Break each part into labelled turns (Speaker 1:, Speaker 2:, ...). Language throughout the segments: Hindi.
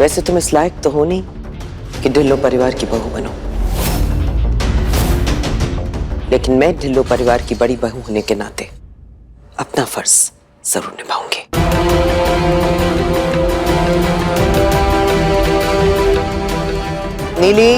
Speaker 1: वैसे तुम इस लायक तो हो नहीं कि ढिल्लो परिवार की बहू बनो, लेकिन मैं ढिल्लो परिवार की बड़ी बहू होने के नाते अपना फर्ज जरूर निभाऊंगी। नीली,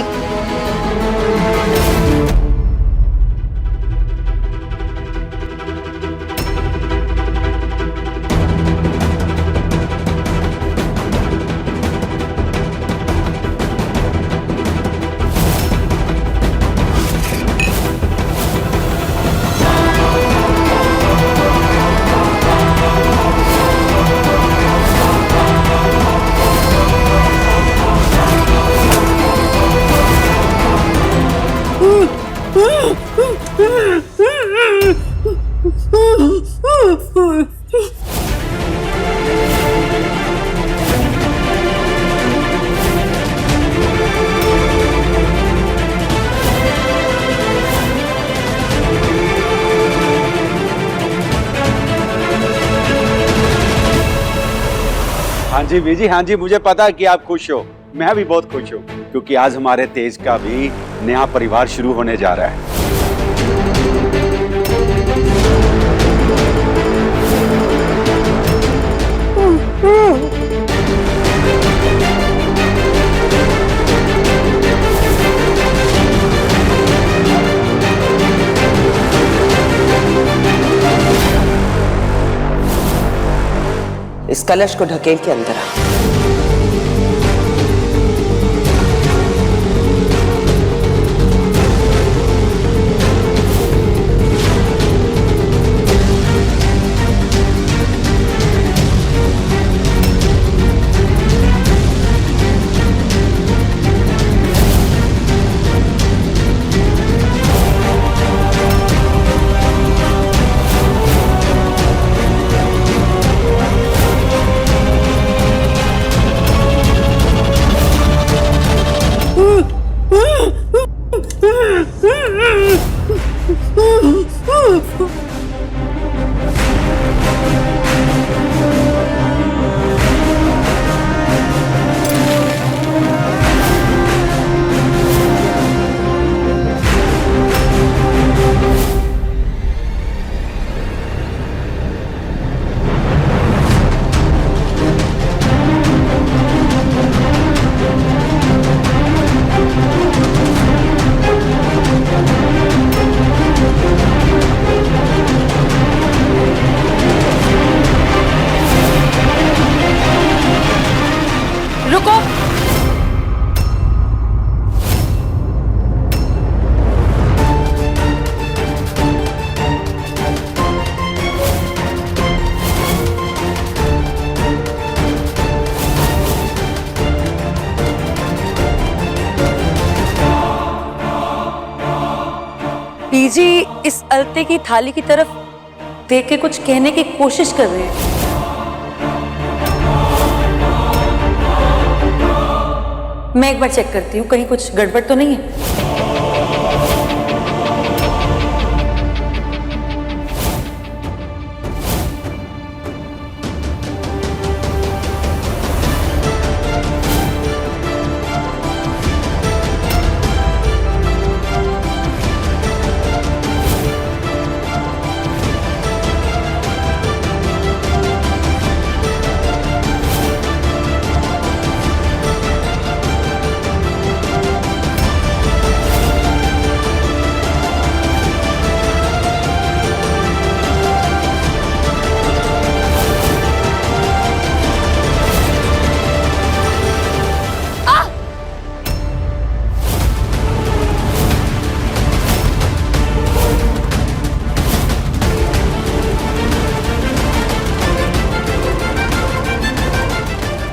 Speaker 2: हाँ जी बीजी, हाँ जी, मुझे पता है कि आप खुश हो। मैं भी बहुत खुश हूँ क्योंकि आज हमारे तेज का भी नया परिवार शुरू होने जा रहा है।
Speaker 1: इस कलश को ढकेल के अंदर आ।
Speaker 3: रुको, बीजी इस अलते की थाली की तरफ देख के कुछ कहने की कोशिश कर रहे हैं। मैं एक बार चेक करती हूँ, कहीं कुछ गड़बड़ तो नहीं है।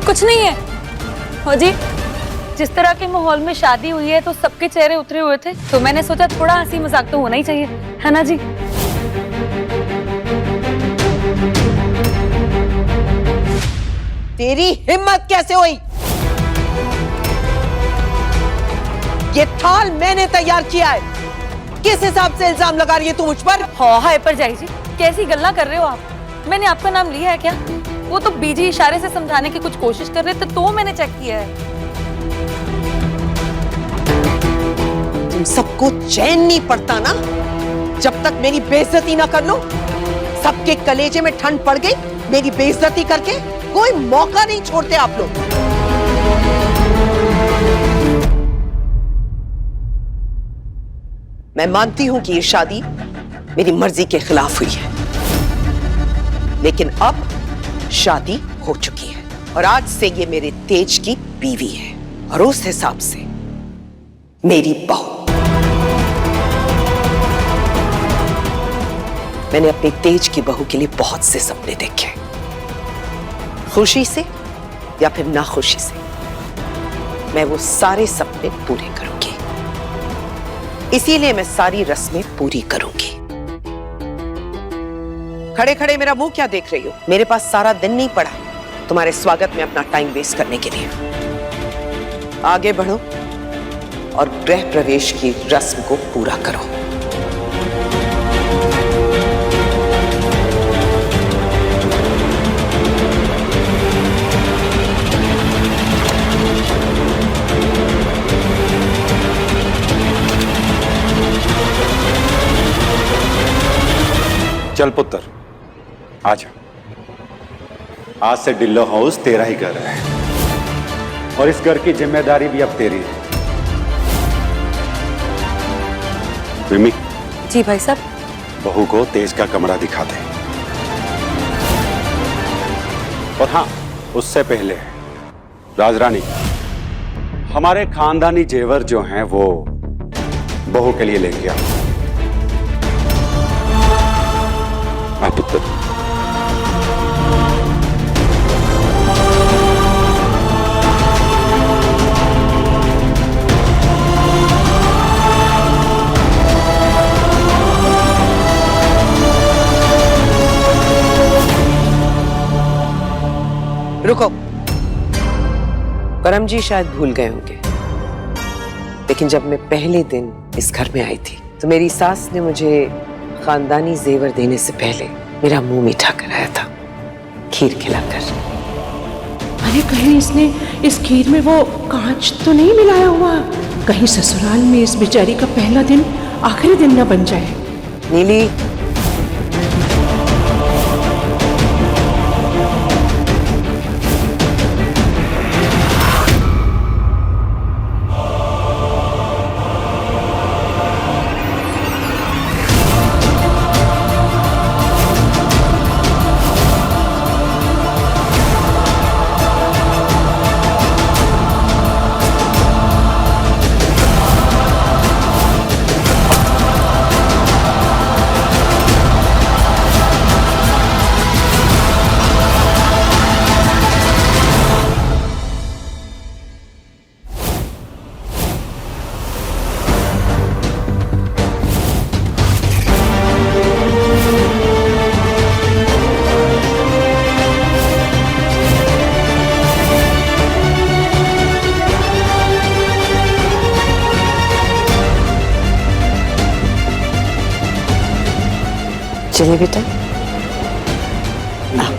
Speaker 3: कुछ नहीं है हो जी, जिस तरह के माहौल में शादी हुई है तो सबके चेहरे उतरे हुए थे, तो मैंने सोचा थोड़ा हंसी मजाक तो होना ही चाहिए, है ना जी।
Speaker 1: तेरी हिम्मत कैसे हुई? ये थाल मैंने तैयार किया है, किस हिसाब से इल्जाम लगा रही है तू मुझ पर?
Speaker 3: हाय पर जाई जी, कैसी गल्ला कर रहे हो आप? मैंने आपका नाम लिया है क्या? वो तो बीजी इशारे से समझाने की कुछ कोशिश कर रहे थे तो मैंने चेक किया है।
Speaker 1: तुम सबको चैन नहीं पड़ता ना जब तक मेरी बेइज्जती ना कर लो। सबके कलेजे में ठंड पड़ गई मेरी बेइज्जती करके। कोई मौका नहीं छोड़ते आप लोग। मैं मानती हूं कि ये शादी मेरी मर्जी के खिलाफ हुई है, लेकिन अब शादी हो चुकी है और आज से ये मेरे तेज की बीवी है और उस हिसाब से मेरी बहू। मैंने अपनी तेज की बहू के लिए बहुत से सपने देखे, खुशी से या फिर नाखुशी से। मैं वो सारे सपने पूरे करूंगी, इसीलिए मैं सारी रस्में पूरी करूंगी। खड़े खड़े मेरा मुंह क्या देख रही हो? मेरे पास सारा दिन नहीं पड़ा तुम्हारे स्वागत में अपना टाइम वेस्ट करने के लिए। आगे बढ़ो और गृह प्रवेश की रस्म को पूरा करो।
Speaker 2: चल पुत्र आजा, आज से डिल्लो हाउस तेरा ही घर है और इस घर की जिम्मेदारी भी अब तेरी है। रिमी,
Speaker 3: जी भाई साहब।
Speaker 2: बहू को तेज का कमरा दिखा दे। और हाँ, उससे पहले राजरानी, हमारे खानदानी जेवर जो हैं वो बहू के लिए लेके आओ। पुत्र,
Speaker 1: रुको। करम जी शायद भूल गए होंगे, लेकिन जब मैं पहले दिन इस घर में आई थी तो मेरी सास ने मुझे खानदानी जेवर देने से पहले मेरा मुंह मीठा कराया था, खीर खिलाकर।
Speaker 4: अरे कहीं इसने इस खीर में वो कांच तो नहीं मिलाया हुआ? कहीं ससुराल में इस बेचारी का पहला दिन आखिरी दिन न बन जाए।
Speaker 1: नीली, चलिए बेटा। आओ।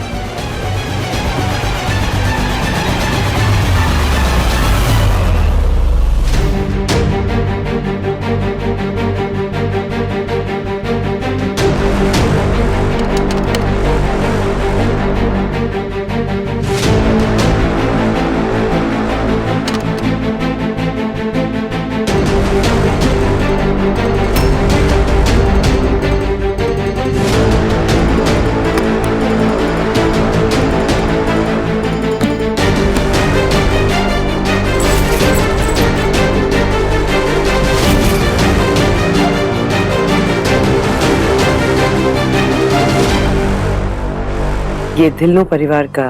Speaker 1: ये ढिल्लो परिवार का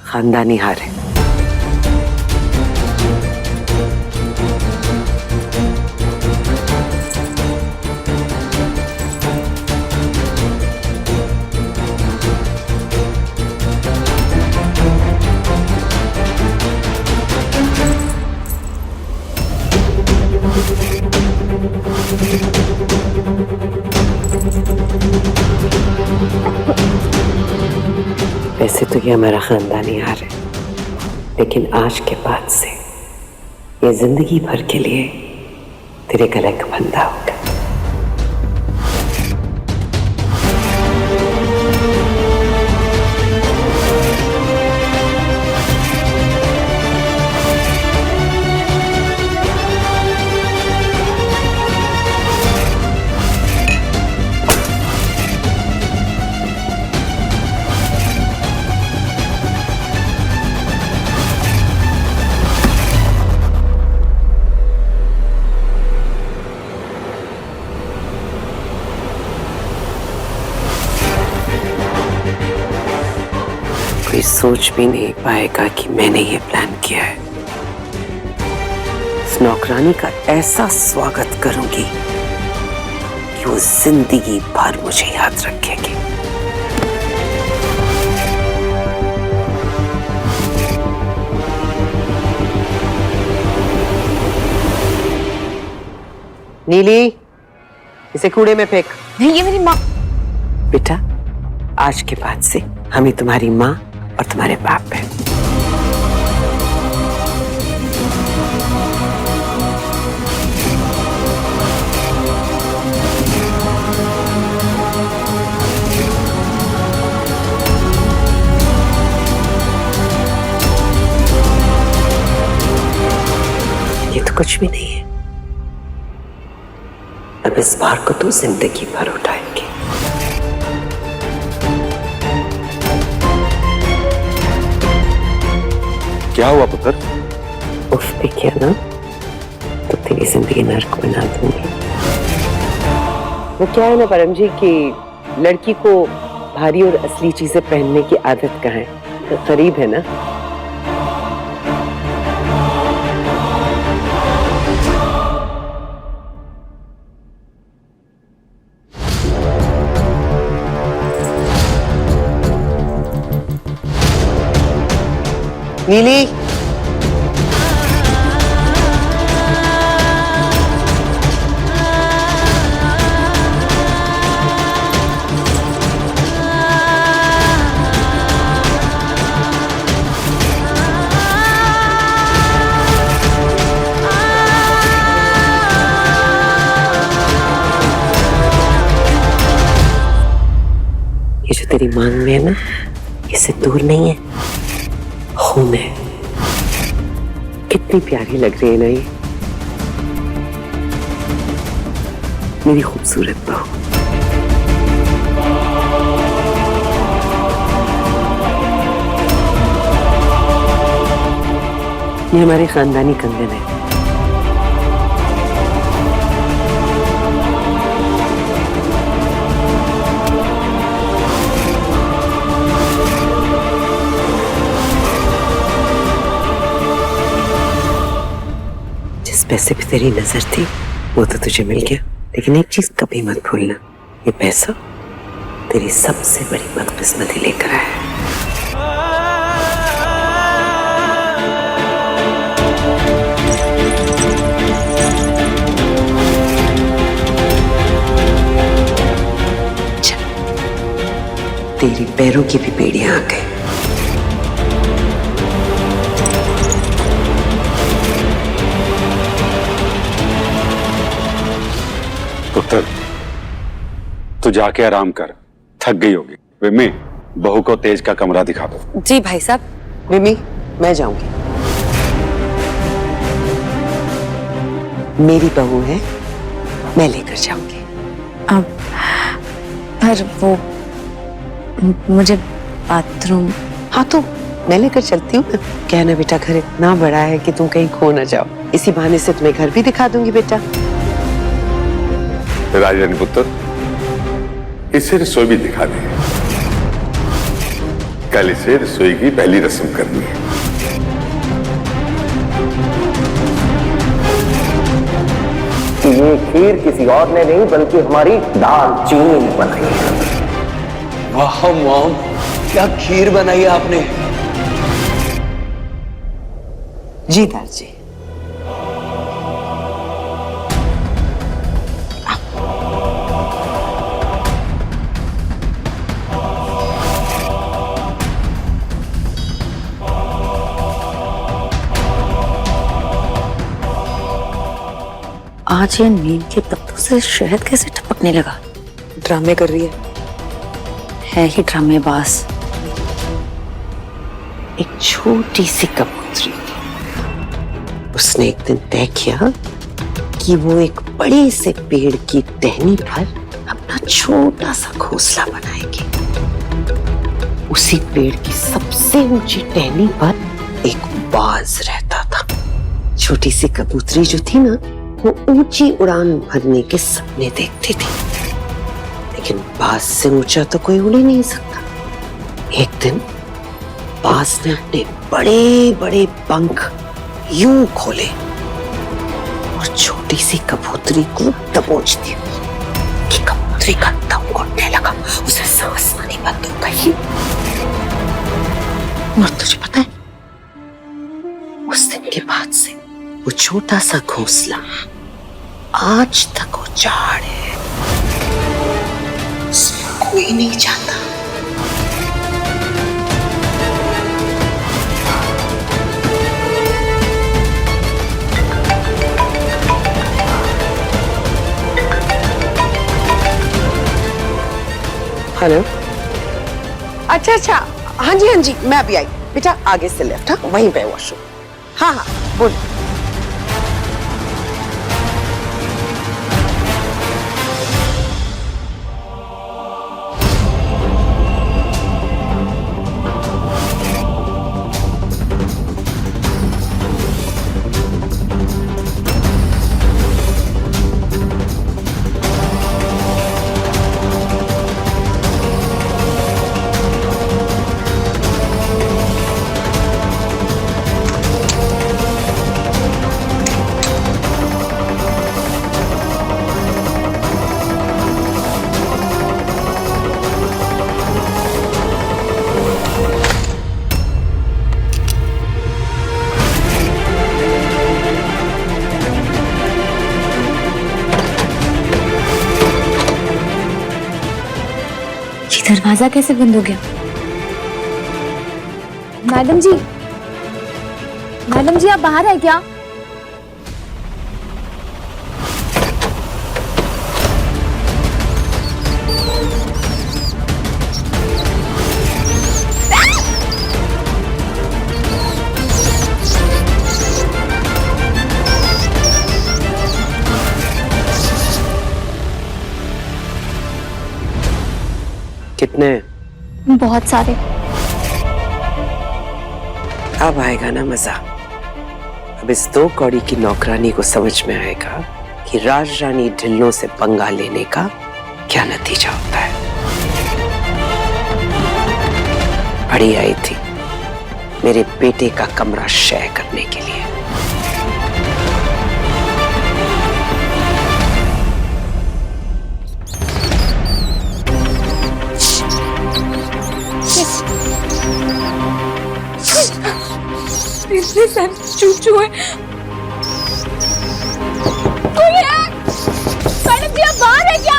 Speaker 1: खानदानी हार है। वैसे तो ये हमारा खानदानी हार है, लेकिन आज के बाद से ये जिंदगी भर के लिए तेरे गले का फंदा होगा। कोई सोच भी नहीं पाएगा कि मैंने ये प्लान किया है। इस नौकरानी का ऐसा स्वागत करूंगी कि वो जिंदगी भर मुझे याद रखेगी। नीली, इसे कूड़े में फेंक।
Speaker 3: नहीं, ये मेरी माँ।
Speaker 1: बेटा, आज के बाद से हम ही तुम्हारी माँ और तुम्हारे बाप हैं। ये तो कुछ भी नहीं है। अब इस भार को तो जिंदगी भर उठाएंगे।
Speaker 2: क्या हुआ पुत्र?
Speaker 1: उफ भी किया ना तो तेरी जिंदगी नर्क बना दूंगी। वो क्या है ना परम जी कि लड़की को भारी और असली चीजें पहनने की आदत कहाँ है, तो करीब है ना। नीली, ये जो तेरी मांग में है ना, ये सिंदूर नहीं है, खून है। कितनी प्यारी लग रही है ना ये मेरी खूबसूरत बहू। ये हमारे खानदानी कंगन है। पैसे पे तेरी नजर थी वो तो तुझे मिल गया, लेकिन एक चीज कभी मत भूलना, ये पैसा तेरी सबसे बड़ी बदकिस्मती लेकर आया है। तेरी पैरों की भी बेड़ियां आ गई।
Speaker 2: पुत्र, तू जाके आराम कर, थक गई होगी। विमी, बहू को तेज का कमरा दिखा दो।
Speaker 3: जी भाई साहब।
Speaker 1: विमी, मैं जाऊंगी। मेरी बहू है, मैं लेकर जाऊंगी।
Speaker 3: अब पर वो मुझे बाथरूम।
Speaker 1: हाँ तो मैं लेकर चलती हूँ ना। क्या ना बेटा, घर इतना बड़ा है कि तुम कहीं खो ना जाओ। इसी बहाने से तुम्हें घर भी दिखा दूंगी बेटा।
Speaker 5: राजरानी पुत्र, इसे रसोई भी दिखा दे। कल इसे रसोई की पहली रस्म करनी है।
Speaker 6: ये खीर किसी और ने नहीं बल्कि हमारी दाल चीनी ने बनाई है।
Speaker 7: वाह मॉम, क्या खीर बनाई है आपने।
Speaker 1: जी दादाजी।
Speaker 3: आज ये नीम के पत्तों से शहद कैसे टपकने लगा?
Speaker 1: ड्रामे कर रही है
Speaker 3: ही ड्रामेबाज।
Speaker 1: एक छोटी सी कबूतरी थी। उसने एक दिन तय किया कि वो एक बड़े से पेड़ की टहनी पर अपना छोटा सा घोंसला बनाएगी। उसी पेड़ की सबसे ऊंची टहनी पर एक बाज रहता था। छोटी सी कबूतरी जो थी ना, वो ऊंची उड़ान भरने के सपने देखती थी, लेकिन बाज से ऊंचा तो कोई उड़ ही नहीं सकता। एक दिन बाज ने अपने बड़े बड़े पंख यूं खोले और छोटी सी कबूतरी को दबोच दिया कि कबूतरी का दम घुटने लगा, उसे सांस आनी बंद हो गई। और तुझे पता है, उस दिन के बाद से वो छोटा सा घोंसला आज तक उजाड़ है, उसमें कोई नहीं जाता। हेलो, अच्छा अच्छा, हाँ जी मैं अभी आई। बेटा आगे से लेफ्ट, हाँ वहीं पे वॉशरूम। हाँ बोल।
Speaker 3: दरवाजा कैसे बंद हो गया? मैडम जी आप बाहर है क्या?
Speaker 1: कितने?
Speaker 3: बहुत सारे।
Speaker 1: अब आएगा ना मजा। अब इस 2 कौड़ी की नौकरानी को समझ में आएगा कि राज रानी ढिल्लों से पंगा लेने का क्या नतीजा होता है। बड़ी आई थी मेरे बेटे का कमरा शय करने के लिए।
Speaker 3: इतने सारे चूचू हैं। कोई है? मैडम जी आप बाहर है क्या?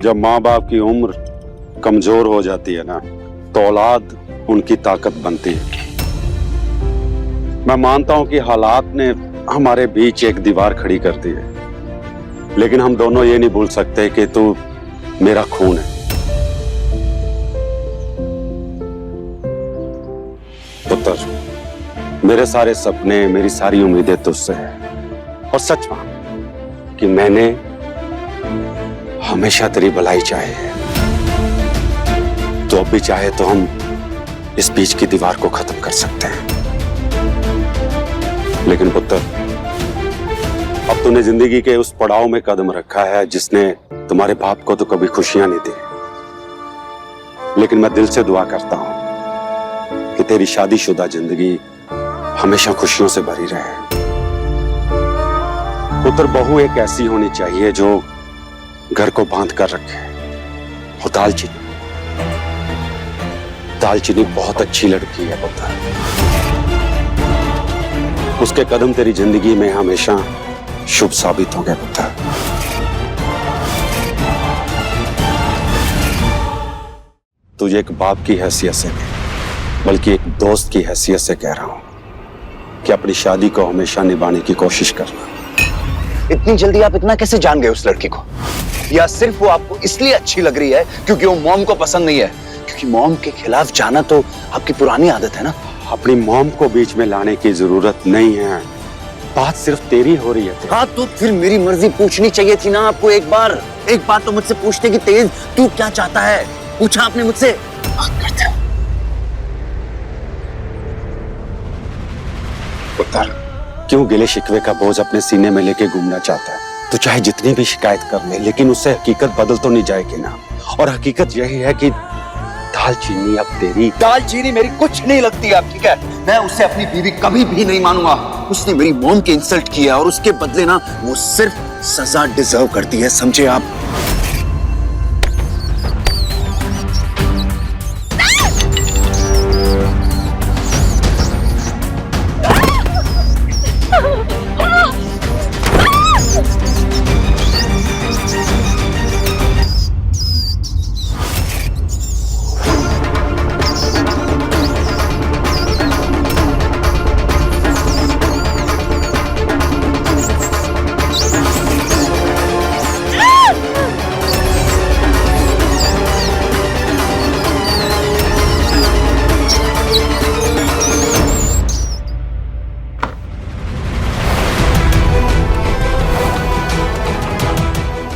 Speaker 2: जब माँ बाप की उम्र कमजोर हो जाती है ना, तो औलाद उनकी ताकत बनती है। मैं मानता हूं कि हालात ने हमारे बीच एक दीवार खड़ी कर दी है, लेकिन हम दोनों ये नहीं भूल सकते कि तू मेरा खून है। पुत्र, मेरे सारे सपने, मेरी सारी उम्मीदें तुझसे है। और सच मान कि मैंने हमेशा तेरी भलाई चाहे है। तो अब भी चाहे तो हम इस बीच की दीवार को खत्म कर सकते हैं। लेकिन पुत्र, अब तूने जिंदगी के उस पड़ाव में कदम रखा है जिसने तुम्हारे बाप को तो कभी खुशियां नहीं दी। लेकिन मैं दिल से दुआ करता हूं कि तेरी शादीशुदा जिंदगी हमेशा खुशियों से भरी रहे। पुत्र, बहू एक ऐसी होनी चाहिए जो घर को बांध कर रखे। और दालचीनी दालचीनी बहुत अच्छी लड़की है पुत्र। उसके कदम तेरी जिंदगी में हमेशा शुभ साबित होंगे पुत्र। तुझे एक बाप की हैसियत से नहीं, बल्कि एक दोस्त की हैसियत से कह रहा हूं कि अपनी शादी को हमेशा निभाने की कोशिश करना।
Speaker 8: इतनी जल्दी आप इतना कैसे जान गए उस लड़की को? या सिर्फ वो आपको इसलिए अच्छी लग रही है क्योंकि वो मॉम को पसंद नहीं है? क्योंकि मॉम के खिलाफ जाना तो आपकी पुरानी आदत है ना।
Speaker 2: अपनी मॉम को बीच में लाने की जरूरत नहीं है, बात सिर्फ तेरी हो रही है।
Speaker 8: हाँ तो फिर मेरी मर्जी पूछनी चाहिए थी ना आपको। एक बार तो मुझसे पूछते कि तेज तू क्या चाहता है। पूछा आपने मुझसे? बात करते हो
Speaker 2: पुत्र, क्यों गिले शिकवे का बोझ अपने सीने में लेके घूमना चाहता है? तो चाहे जितनी भी शिकायत कर ले, लेकिन उससे हकीकत बदल तो नहीं जाएगी ना। और हकीकत यही है कि दालचीनी अब तेरी।
Speaker 8: दालचीनी मेरी कुछ नहीं लगती आप, ठीक है? मैं उससे अपनी बीवी कभी भी नहीं मानूंगा। उसने मेरी मॉम की इंसल्ट की है और उसके बदले ना वो सिर्फ सजा डिजर्व करती है, समझे आप?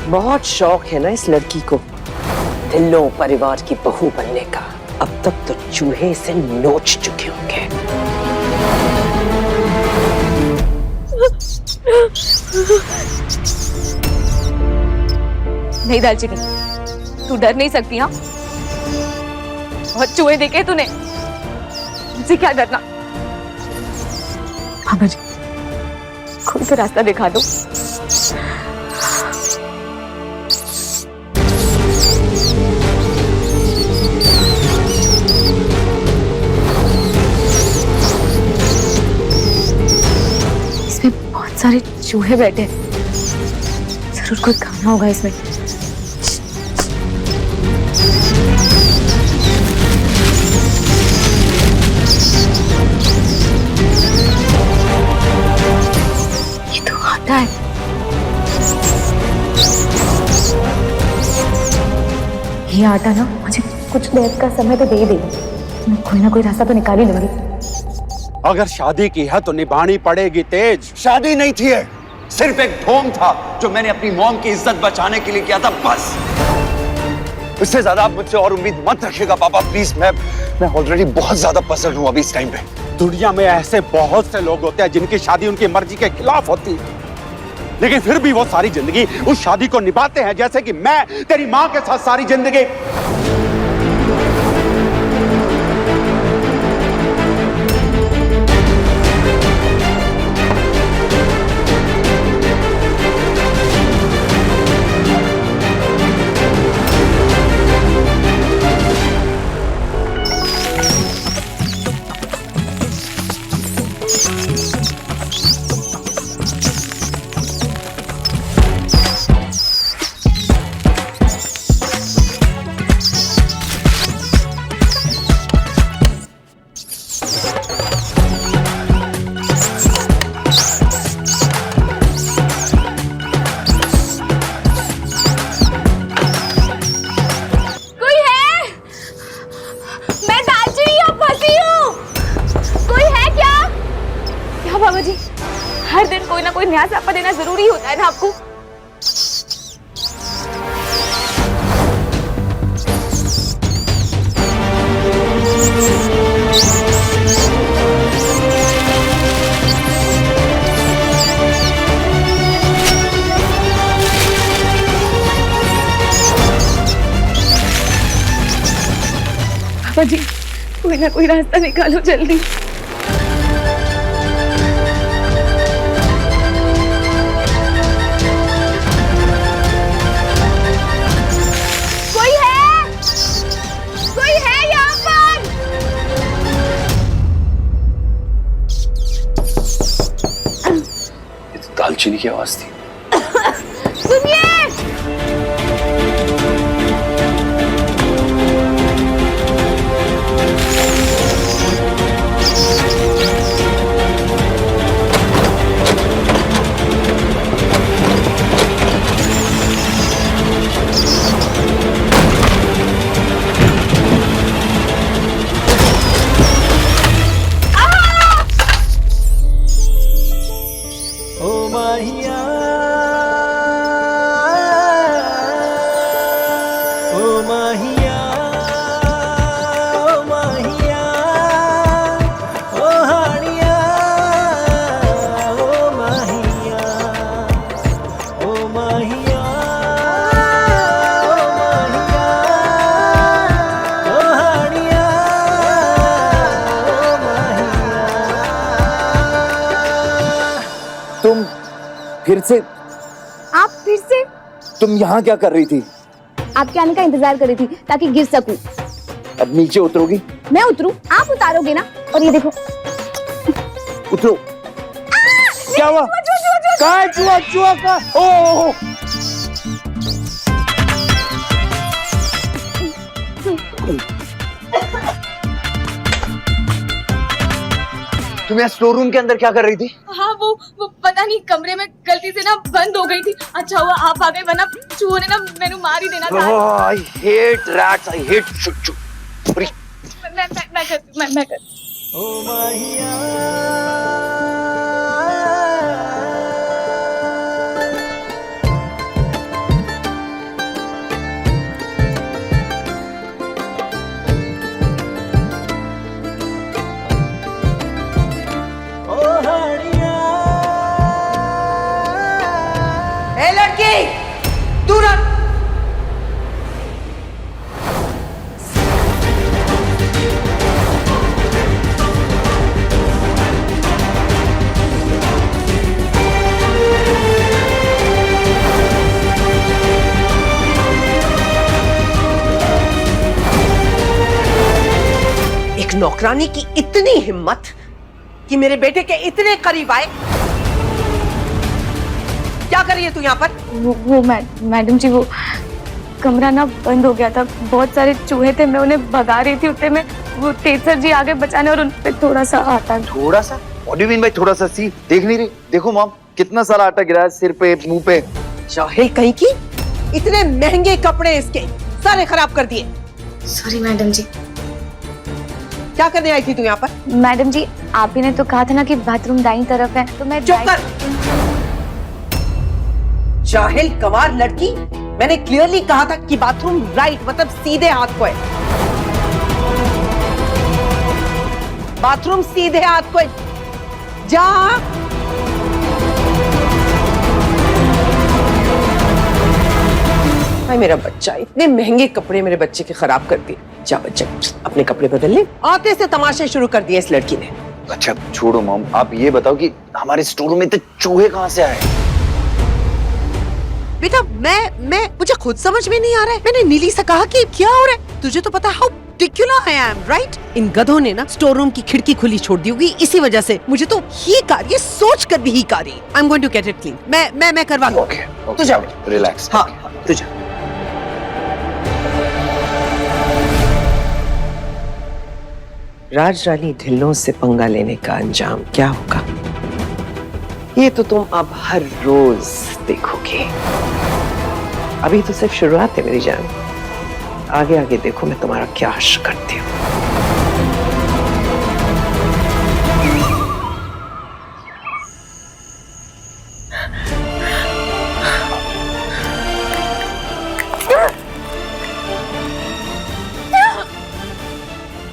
Speaker 1: बहुत शौक है ना इस लड़की को ढिल्लों परिवार की बहू बनने का। अब तक तो चूहे से नोच चुके होंगे।
Speaker 3: नहीं दालचीनी, तू डर नहीं सकती। हाँ, बहुत चूहे देखे तूने, मुझसे क्या डरना। हाँ जी, कोई तो रास्ता दिखा दो। सारे चूहे बैठे हैं, जरूर कोई खाना होगा इसमें। ये तो आता है। ये आटा ना मुझे कुछ देर का समय तो दे देगा, मैं कोई ना कोई रास्ता तो निकाल ही लूंगी।
Speaker 2: अगर शादी की है तो निभानी पड़ेगी तेज।
Speaker 8: शादी नहीं थी, सिर्फ एक ढोंग था जो मैंने अपनी मॉम की इज्जत बचाने के लिए किया था, बस। इससे ज्यादा आप मुझसे और उम्मीद मत रखिएगा पापा, प्लीज। मैं ऑलरेडी बहुत ज्यादा पसंद हूं अभी इस टाइम पे।
Speaker 2: दुनिया में ऐसे बहुत से लोग होते हैं जिनकी शादी उनकी मर्जी के खिलाफ होती है, लेकिन फिर भी वो सारी जिंदगी उस शादी को निभाते हैं, जैसे कि मैं तेरी माँ के साथ सारी जिंदगी।
Speaker 3: बाबा जी, हर दिन कोई ना कोई नया सापा देना जरूरी होता है ना आपको। बाबा जी, कोई ना कोई रास्ता निकालो जल्दी। कोई है यहाँ पर?
Speaker 8: दालचीनी की आवाज थी।
Speaker 3: सुनिए,
Speaker 6: तुम फिर से?
Speaker 9: आप फिर से?
Speaker 6: तुम यहाँ क्या कर रही थी?
Speaker 9: आपके आने का इंतजार कर रही थी ताकि गिर सकूं।
Speaker 6: अब नीचे उतरोगी?
Speaker 9: मैं उतरूं? आप उतारोगे ना। और ये देखो।
Speaker 6: उतरो। क्या हुआ? कहाँ है चूहा? चूहा कहाँ? ओह!
Speaker 8: तुम यहाँ स्टोर रूम के अंदर क्या कर रही थी?
Speaker 3: हाँ वो पता नहीं कमरे में गलती से ना बंद हो गई थी। अच्छा हुआ आप आ गए, वरना चूहों ने ना मैंने मार ही देना था।
Speaker 8: I hate rats, I hate चुच्चू।
Speaker 3: मैं कर।
Speaker 1: ए लड़की, दूर हट। एक नौकरानी की इतनी हिम्मत कि मेरे बेटे के इतने करीब आए। क्या कर रही है तू यहाँ पर?
Speaker 3: वो मैडम जी, वो कमरा ना बंद हो गया था, बहुत सारे चूहे थे, मैं उन्हें भगा रही थी। उतने में वो तेजसर जी आगे बचाने और उन पे थोड़ा सा आटा।
Speaker 8: थोड़ा सा? What do you mean by थोड़ा सा? सी देख नहीं रही? देखो मॉम, कितना सारा आटा गिरा है सिर पे, मुंह पे।
Speaker 1: जाहिल कहीं की, इतने महंगे कपड़े इसके सारे खराब कर दिए।
Speaker 3: सॉरी मैडम जी।
Speaker 1: क्या करने आई थी तू यहाँ पर?
Speaker 3: मैडम जी, आप ही ने तो कहा था ना कि बाथरूम दाईं तरफ है, तो मैं
Speaker 1: चुप कर। जाहिल गंवार लड़की, मैंने क्लियरली कहा था कि बाथरूम राइट मतलब सीधे हाथ को है। बाथरूम सीधे हाथ को है। जा। भाई मेरा बच्चा, इतने महंगे कपड़े मेरे बच्चे के खराब कर दिए। जा बच्चा, अपने कपड़े बदल ले। आते से तमाशे शुरू कर दिए इस लड़की ने।
Speaker 8: अच्छा छोड़ो मॉम, आप ये बताओ कि हमारे स्टोर रूम में इतने चूहे कहाँ से आए?
Speaker 1: बेटा मैं मुझे खुद समझ में नहीं आ रहा है। मैंने नीली से कहा कि क्या हो रहा है, तुझे तो पता how ridiculous I am, right? इन गधों ने ना स्टोर रूम की खिड़की खुली छोड़ दी होगी, इसी वजह से मुझे तो ये कार्य सोच कर भी ही कारी। I am going to get it clean. मैं करवा लूँ।
Speaker 8: ओके,
Speaker 1: तू जा।
Speaker 8: रिलैक्स।
Speaker 1: हाँ तू जा। राज रानी ढिल्लों से पंगा लेने का अंजाम क्या होगा, ये तो तुम अब हर रोज देखोगे। अभी तो सिर्फ शुरुआत है मेरी जान, आगे आगे देखो मैं तुम्हारा क्या हश्र करती हूँ।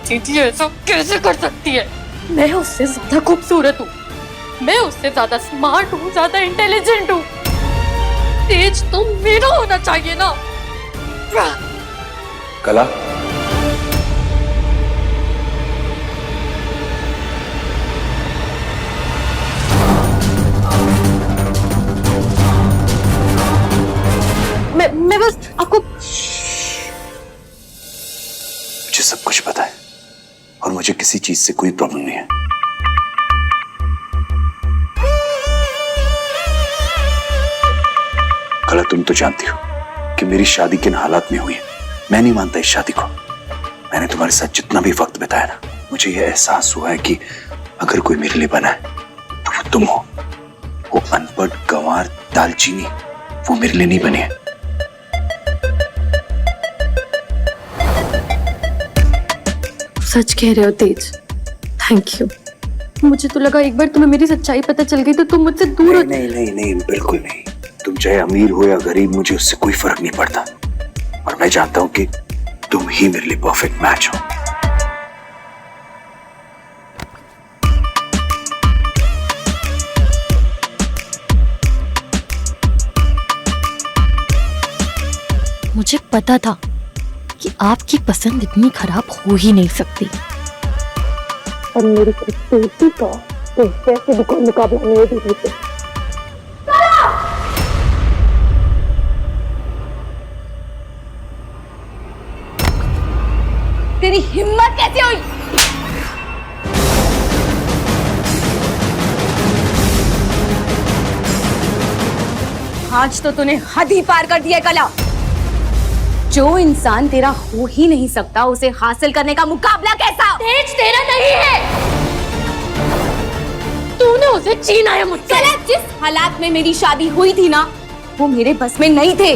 Speaker 3: दीदी ऐसा कैसे कर सकती है? मैं उससे ज्यादा खूबसूरत हूँ, मैं उससे ज्यादा स्मार्ट हूँ, ज्यादा इंटेलिजेंट हूँ। तेज तो मेरा होना चाहिए ना।
Speaker 8: कला,
Speaker 1: मैं बस आपको,
Speaker 8: मुझे सब कुछ पता है और मुझे किसी चीज से कोई प्रॉब्लम नहीं है।
Speaker 10: तुम तो जानती हो कि मेरी शादी किन हालात में हुई है। मैं नहीं मानता इस शादी को। मैंने तुम्हारे साथ जितना भी वक्त बिताया ना, मुझे यह एहसास हुआ है कि अगर कोई मेरे लिए बना है तो वो तुम हो। वो अनपढ़ गंवार दालचीनी वो मेरे लिए नहीं बने हैं।
Speaker 3: सच कह रहे हो तेज, थैंक यू। मुझे तो लगा एक बार तुम्हें मेरी सच्चाई पता चल गई तो तुम मुझसे दूर
Speaker 10: नहीं, नहीं नहीं नहीं, बिल्कुल नहीं। तुम चाहे अमीर हो या गरीब, मुझे उससे कोई फर्क नहीं पड़ता। और मैं जानता हूं कि तुम ही मेरे लिए परफेक्ट मैच हो।
Speaker 3: मुझे पता था कि आपकी पसंद इतनी खराब हो ही नहीं सकती।
Speaker 9: और मेरी खूबसूरती का तो वैसे भी कोई मुकाबला नहीं है दीदी से। तेरी हिम्मत कैसे हुई? आज तो तूने हद ही पार कर दिया कला। जो इंसान तेरा हो ही नहीं सकता उसे हासिल करने का मुकाबला कैसा?
Speaker 3: तेज तेरा नहीं है, तूने उसे छीना है मुझसे।
Speaker 9: जिस हालात में मेरी शादी हुई थी ना, वो मेरे बस में नहीं थे।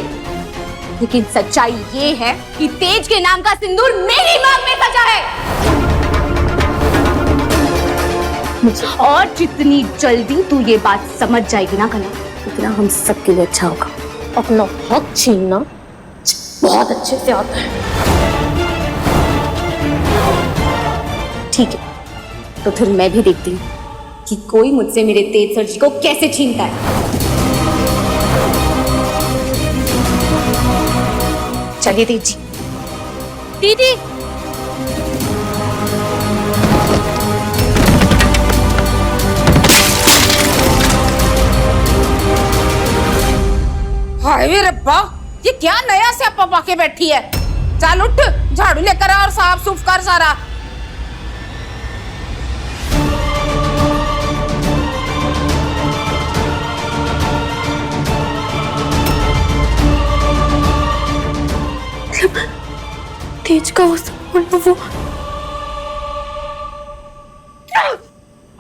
Speaker 9: लेकिन सच्चाई ये है कि तेज के नाम का सिंदूर मेरी मांग में सजा है। और जितनी जल्दी तू ये बात समझ जाएगी ना कला, उतना हम सबके लिए अच्छा होगा।
Speaker 3: अपना हक छीनना बहुत अच्छे से आता है।
Speaker 9: ठीक है, तो फिर मैं भी देखती हूँ कि कोई मुझसे मेरे तेज सर जी को कैसे छीनता है। चलिए तेज जी।
Speaker 3: दीदी,
Speaker 4: हाय वे रब्बा, ये क्या नया से अपा पाके बैठी है। चल उठ, झाड़ू लेकर आ और साफ सूफ कर सारा।
Speaker 3: तेज का वो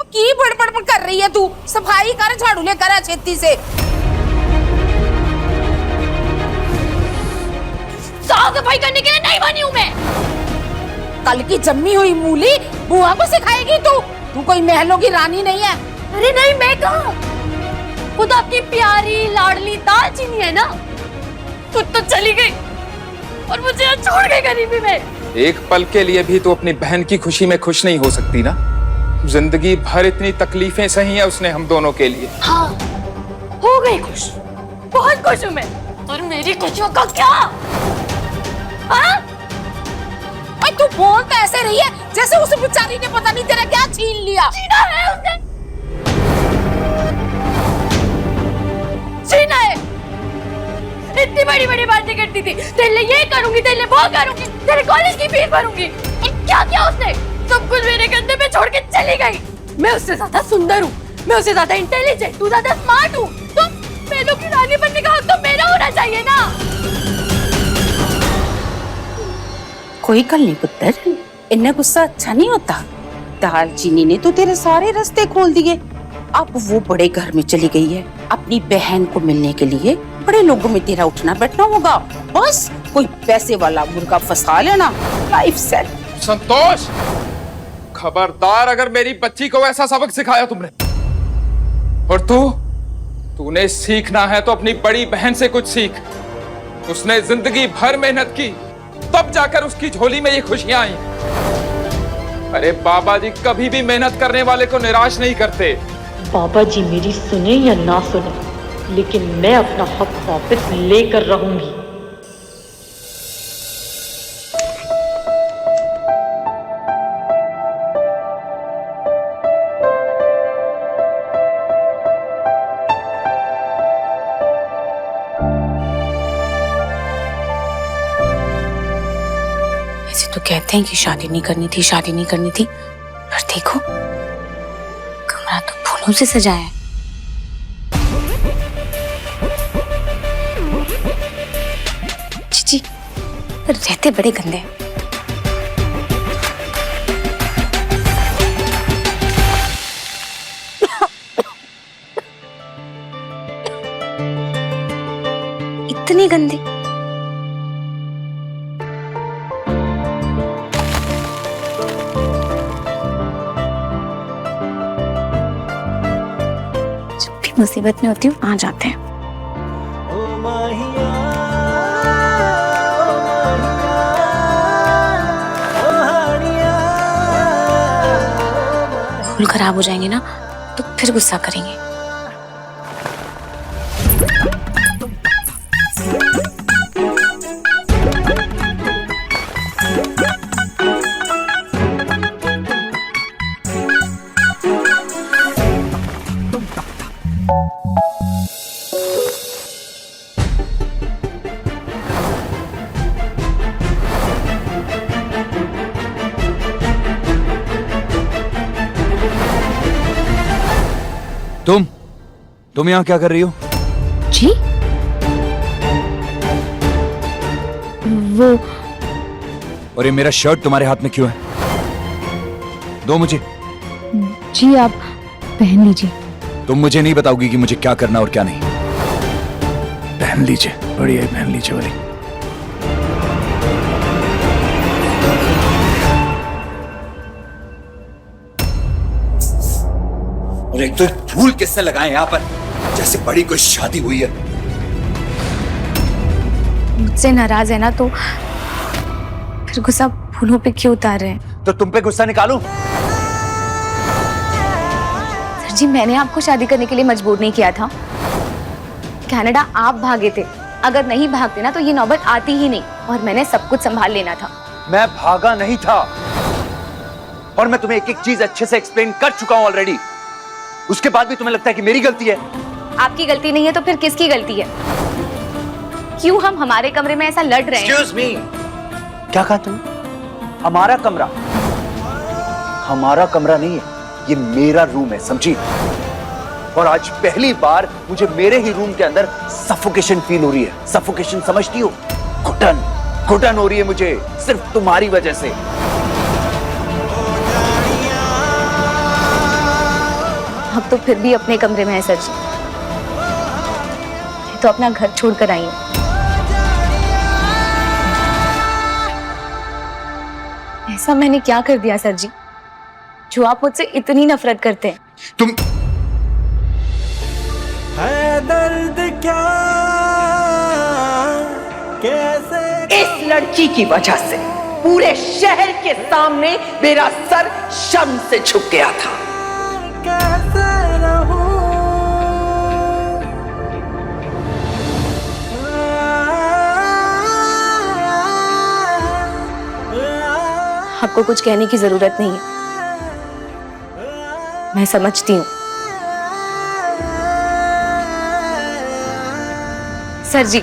Speaker 4: की बड़बड़ कर रही है तू? सफाई कर, झाड़ू लेकर आ छेती से।
Speaker 3: साफ सफाई करने के लिए नहीं बनी हूँ मैं।
Speaker 4: कल की जम्मी हुई मूली बुआ को सिखाएगी तू? तू कोई महलों की रानी नहीं है।
Speaker 3: अरे नहीं, मैं कहा, खुद आपकी प्यारी लाडली दालचीनी है ना, खुद तो चली गई और मुझे यहाँ छोड़ गई गरीबी में।
Speaker 11: एक पल के लिए भी तो अपनी बहन की खुशी में खुश नहीं हो सकती ना? जिंदगी भर इतनी तकलीफें सही है उसने हम दोनों के लिए।
Speaker 3: हाँ, हो गई खुश, बहुत खुश हूँ मैं। और मेरी खुशियों का क्या? हाँ?
Speaker 4: तू बोल तो ऐसे रही है जैसे उस बेचारी ने पता नहीं तेरा क्या छीन लिया।
Speaker 3: छीना है उसने, छीना है। इतनी बड़ी बड़ी बातें करती थी, तेरे लिए ये करूंगी, तेरे लिए वो करूंगी, तेरे कॉलेज की फीस भरूंगी। क्या किया उसने? सब कुछ मेरे कंधे पे छोड़ के चली गई। मैं उससे ज्यादा सुंदर हूँ, मैं उससे ज्यादा इंटेलिजेंट हूँ, ज्यादा स्मार्ट हूँ, तो मेलों की रानी बनने का हक तो मेरा होना चाहिए ना।
Speaker 4: कोई कल नहीं पुत्र, इन्हें गुस्सा अच्छा नहीं होता। दालचीनी ने तो तेरे सारे रास्ते खोल दिए। अब वो बड़े घर में चली गई है अपनी बहन को मिलने के लिए। बड़े लोगों में तेरा उठना बैठना होगा, बस कोई पैसे वाला मुर्गा फंसा लेना, लाइफ सेट।
Speaker 11: संतोष, खबरदार अगर मेरी बच्ची को ऐसा सबक सिखाया तुमने। और तूने सीखना है तो अपनी बड़ी बहन से कुछ सीख। उसने जिंदगी भर मेहनत की, तब जाकर उसकी झोली में ये खुशियां आई। अरे बाबा जी कभी भी मेहनत करने वाले को निराश नहीं करते।
Speaker 12: बाबा जी मेरी सुने या ना सुने, लेकिन मैं अपना हक वापस लेकर रहूंगी।
Speaker 9: ऐसे तो कहते हैं कि शादी नहीं करनी थी, शादी नहीं करनी थी, पर देखो कमरा तो फूलों से सजाया है। पर रहते बड़े गंदे हैं। इतनी गंदी। जब भी मुसीबत में होती हूँ आ जाते हैं। फूल खराब हो जाएंगे ना तो फिर गुस्सा करेंगे।
Speaker 10: तुम यहाँ क्या कर रही हो?
Speaker 9: जी वो
Speaker 10: और ये मेरा शर्ट तुम्हारे हाथ में क्यों है? दो मुझे।
Speaker 9: जी आप पहन लीजिए।
Speaker 10: तुम मुझे नहीं बताओगी कि मुझे क्या करना और क्या नहीं। पहन लीजिए, बढ़िया ही पहन लीजिए वाली।
Speaker 7: और एक तो फूल किसने लगाए यहाँ पर, जैसे बड़ी कोई शादी हुई है।
Speaker 9: मुझसे नाराज है ना तो फिर गुस्सा फूलों पे क्यों उतार रहे हैं?
Speaker 8: तो तुम पे गुस्सा निकालूं?
Speaker 9: सर जी मैंने आपको शादी करने के लिए मजबूर नहीं किया था। कनाडा आप भागे थे, अगर नहीं भागते ना तो ये नौबत आती ही नहीं और मैंने सब कुछ संभाल लेना था।
Speaker 8: मैं भागा नहीं था और मैं तुम्हें एक एक चीज अच्छे से एक्सप्लेन कर चुका हूं ऑलरेडी। उसके बाद भी तुम्हें लगता है कि मेरी गलती है?
Speaker 9: आपकी गलती नहीं है तो फिर किसकी गलती है? क्यों हम हमारे कमरे में ऐसा लड़ रहे हैं?
Speaker 8: Excuse me. क्या कहा तुमने? हमारा कमरा? हमारा कमरा नहीं है, ये मेरा रूम है, समझी? और आज पहली बार मुझे मेरे ही रूम के अंदर सफोकेशन फील हो रही है। सफोकेशन समझती हो? घुटन घुटन हो रही है मुझे सिर्फ तुम्हारी वजह से।
Speaker 9: अब तो फिर भी अपने कमरे में है सर जी, तो अपना घर छोड़कर आई हैं। ऐसा मैंने क्या कर दिया सर जी जो आप मुझसे इतनी नफरत करते हैं?
Speaker 10: तुम
Speaker 13: है दर्द क्या कैसे?
Speaker 1: इस लड़की की वजह से पूरे शहर के सामने मेरा सर शर्म से झुक गया था।
Speaker 13: कैसे रहूं?
Speaker 9: आपको कुछ कहने की जरूरत नहीं है, मैं समझती हूँ। सर जी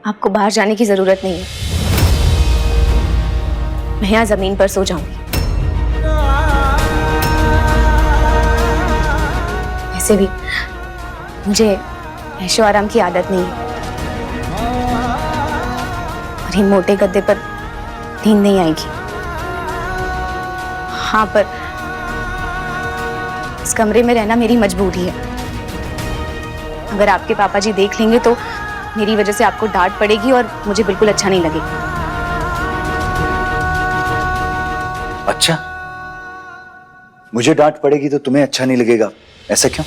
Speaker 9: आपको बाहर जाने की जरूरत नहीं है, मैं यहाँ जमीन पर सो जाऊंगी। वैसे भी मुझे ऐशो आराम की आदत नहीं है और ये मोटे गद्दे पर नींद नहीं आएगी। हाँ पर इस कमरे में रहना मेरी मजबूरी है। अगर आपके पापा जी देख लेंगे तो मेरी वजह से आपको डांट पड़ेगी और मुझे बिल्कुल अच्छा नहीं लगेगा।
Speaker 10: अच्छा, मुझे डांट पड़ेगी तो तुम्हें अच्छा नहीं लगेगा, ऐसा क्यों?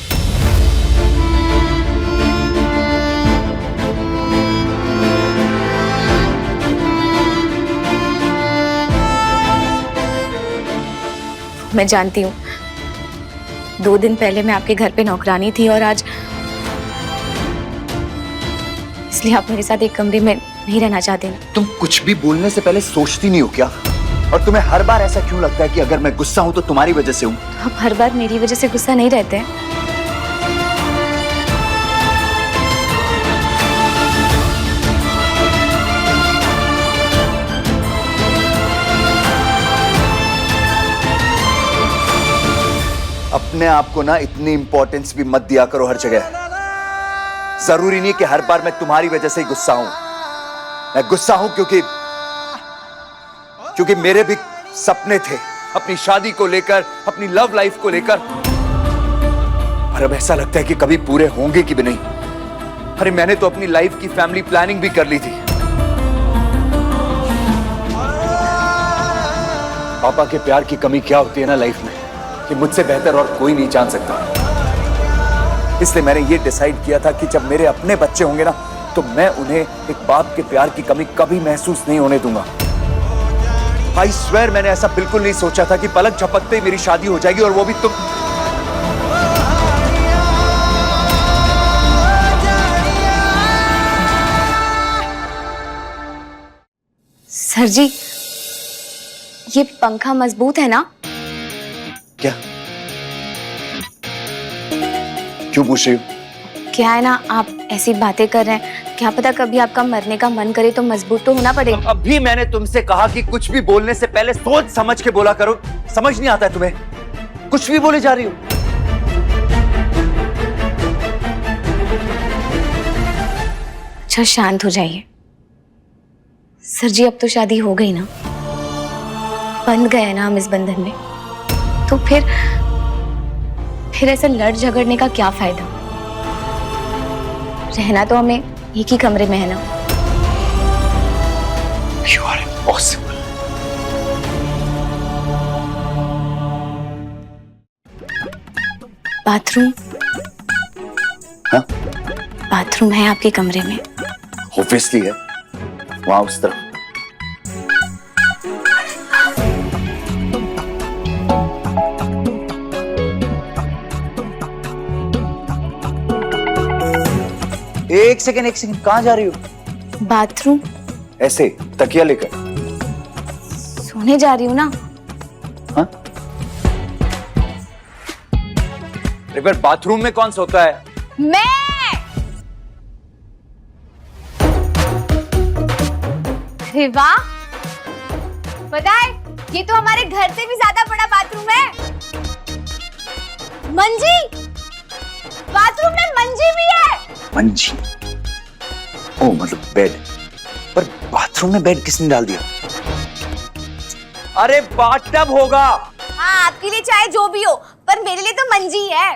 Speaker 9: मैं जानती हूँ 2 दिन पहले मैं आपके घर पे नौकरानी थी और आज इसलिए आप मेरे साथ एक कमरे में नहीं रहना चाहते ना।
Speaker 8: तुम कुछ भी बोलने से पहले सोचती नहीं हो क्या? और तुम्हें हर बार ऐसा क्यों लगता है कि अगर मैं गुस्सा हूं तो तुम्हारी वजह से हूं?
Speaker 9: आप हर बार मेरी वजह से गुस्सा नहीं रहते हैं।
Speaker 8: अपने आप को ना इतनी इंपॉर्टेंस भी मत दिया करो हर जगह। जरूरी नहीं कि हर बार मैं तुम्हारी वजह से ही गुस्सा हूं। मैं गुस्सा हूं क्योंकि मेरे भी सपने थे अपनी शादी को लेकर, अपनी लव लाइफ को लेकर, पर अब ऐसा लगता है कि कभी पूरे होंगे कि भी नहीं। अरे मैंने तो अपनी लाइफ की फैमिली प्लानिंग भी कर ली थी। पापा के प्यार की कमी क्या होती है ना लाइफ में, कि मुझसे बेहतर और कोई नहीं जान सकता। इसलिए मैंने ये डिसाइड किया था कि जब मेरे अपने बच्चे होंगे ना, तो मैं उन्हें एक बाप के प्यार की कमी कभी महसूस नहीं होने दूंगा। आई स्वेयर मैंने ऐसा बिल्कुल नहीं सोचा था कि पलक झपकते ही मेरी शादी हो जाएगी, और वो भी तुम।
Speaker 9: सर जी, ये पंखा मजबूत है ना?
Speaker 8: क्या? क्यों पूछ रही हो?
Speaker 9: क्या है ना, आप ऐसी बातें कर रहे हैं, क्या पता कभी आपका मरने का मन करे तो मजबूत तो होना पड़ेगा।
Speaker 8: अभी मैंने तुमसे कहा कि कुछ भी बोलने से पहले सोच समझ के बोला करो। समझ नहीं आता है तुम्हें? कुछ भी बोले जा रही हो।
Speaker 9: अच्छा शांत हो जाइए। सर जी, अब तो शादी हो गई ना, बंध गए ना हम इस बंधन में, तो फिर ऐसा लड़ झगड़ने का क्या फायदा? रहना तो हमें एक ही कमरे में है ना।
Speaker 8: You are impossible.
Speaker 9: बाथरूम?
Speaker 8: हाँ?
Speaker 9: बाथरूम है आपके कमरे में?
Speaker 8: ऑब्वियसली है, वहां उस तरफ। एक सेकंड, कहां जा रही हो?
Speaker 9: बाथरूम।
Speaker 8: ऐसे तकिया लेकर?
Speaker 9: सोने जा रही हूँ ना।
Speaker 8: हाँ? एक बार बाथरूम में कौन सोता है?
Speaker 9: मैं। अरे वाह, पता है ये तो हमारे घर से भी ज्यादा बड़ा बाथरूम है। मंजी, बाथरूम में मंजी भी है।
Speaker 10: मंजी? ओ मतलब बेड। पर बाथरूम में बेड किसने डाल दिया?
Speaker 8: अरे बाथटब होगा।
Speaker 9: हाँ, आपके लिए चाहे जो भी हो, पर मेरे लिए तो मंजी है।